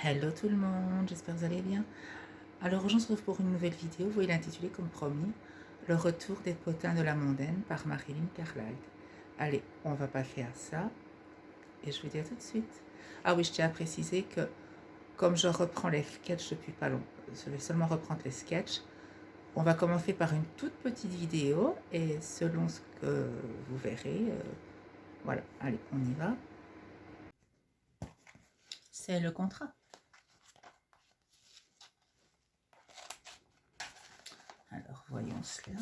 Hello tout le monde, j'espère que vous allez bien. Alors aujourd'hui on se retrouve pour une nouvelle vidéo, vous voyez l'intitulé comme promis, Le retour des potins de la mondaine par Marilyn Carlyle. Allez, on va passer à ça et je vous dis à tout de suite. Ah oui, je tiens à préciser que comme je reprends les sketchs depuis pas longtemps, je vais seulement reprendre les sketchs. On va commencer par une toute petite vidéo et selon ce que vous verrez, voilà, allez, on y va. C'est le contrat. Alors voyons cela.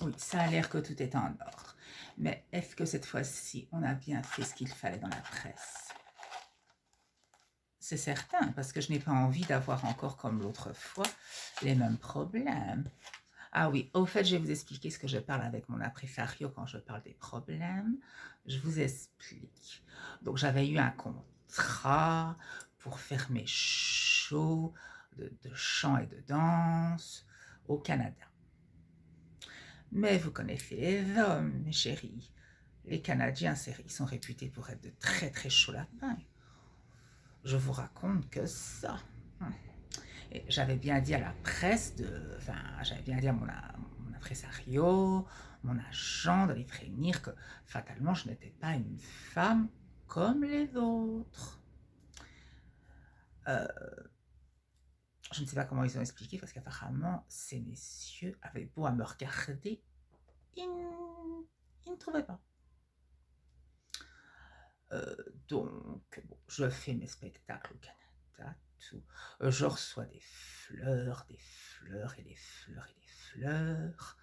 Oui, ça a l'air que tout est en ordre. Mais est-ce que cette fois-ci, on a bien fait ce qu'il fallait dans la presse? C'est certain, parce que je n'ai pas envie d'avoir encore, comme l'autre fois, les mêmes problèmes. Ah oui, au fait, je vais vous expliquer ce que je parle avec mon impresario quand je parle des problèmes. Je vous explique. Donc, j'avais eu un contrat pour faire mes shows de chant et de danse au Canada. Mais vous connaissez les hommes, mes chéris. Les Canadiens, ils sont réputés pour être de très très chauds lapins. Je vous raconte que ça. Et j'avais bien dit à la presse, j'avais bien dit à mon impresario, mon agent de les prévenir que fatalement je n'étais pas une femme comme les autres. Je ne sais pas comment ils ont expliqué parce qu'apparemment ces messieurs avaient beau à me regarder, ils ne trouvaient pas. Donc, bon, je fais mes spectacles au Canada, tout. Je reçois des fleurs et des fleurs et des fleurs.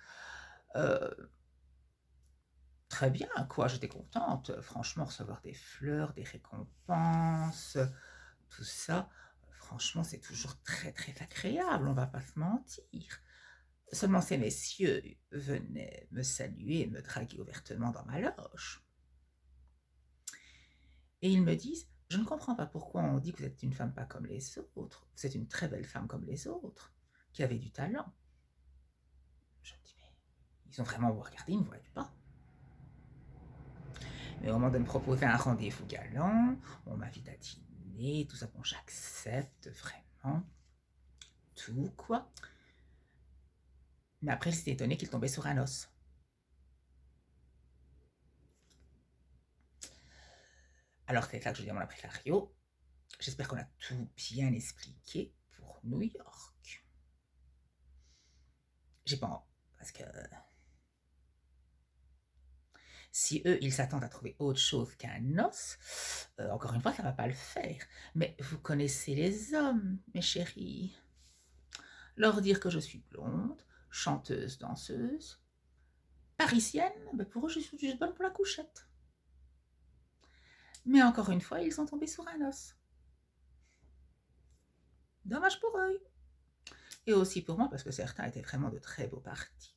Très bien, quoi, j'étais contente. Franchement, recevoir des fleurs, des récompenses, tout ça, franchement, c'est toujours très très agréable, on va pas se mentir. Seulement ces messieurs venaient me saluer et me draguer ouvertement dans ma loge. Et ils me disent, je ne comprends pas pourquoi on dit que vous êtes une femme pas comme les autres. Vous êtes une très belle femme comme les autres, qui avait du talent. Je me dis, mais ils ont vraiment regardé, ils ne me voient pas. Mais au moment de me proposer un rendez-vous galant, on m'invite à dîner, tout ça, bon, j'accepte vraiment. Tout, quoi. Mais après, j'étais étonnée qu'il tombait sur un os. Alors, c'est là que je dis à mon impresario, j'espère qu'on a tout bien expliqué pour New York. J'ai pas... Parce que si eux, ils s'attendent à trouver autre chose qu'un os, encore une fois, ça ne va pas le faire. Mais vous connaissez les hommes, mes chéris. Leur dire que je suis blonde, chanteuse, danseuse, parisienne, ben pour eux, je suis juste bonne pour la couchette. Mais encore une fois, ils sont tombés sur un os. Dommage pour eux. Et aussi pour moi, parce que certains étaient vraiment de très beaux partis.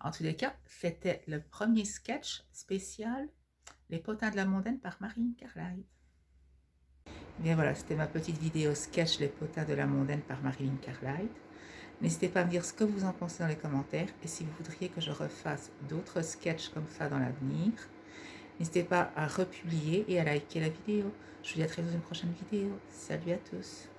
En tous les cas, c'était le premier sketch spécial Les potins de la mondaine par Marilyn Carlyle. Bien voilà, c'était ma petite vidéo sketch Les potins de la mondaine par Marilyn Carlyle. N'hésitez pas à me dire ce que vous en pensez dans les commentaires et si vous voudriez que je refasse d'autres sketchs comme ça dans l'avenir. N'hésitez pas à republier et à liker la vidéo. Je vous dis à très bientôt dans une prochaine vidéo. Salut à tous.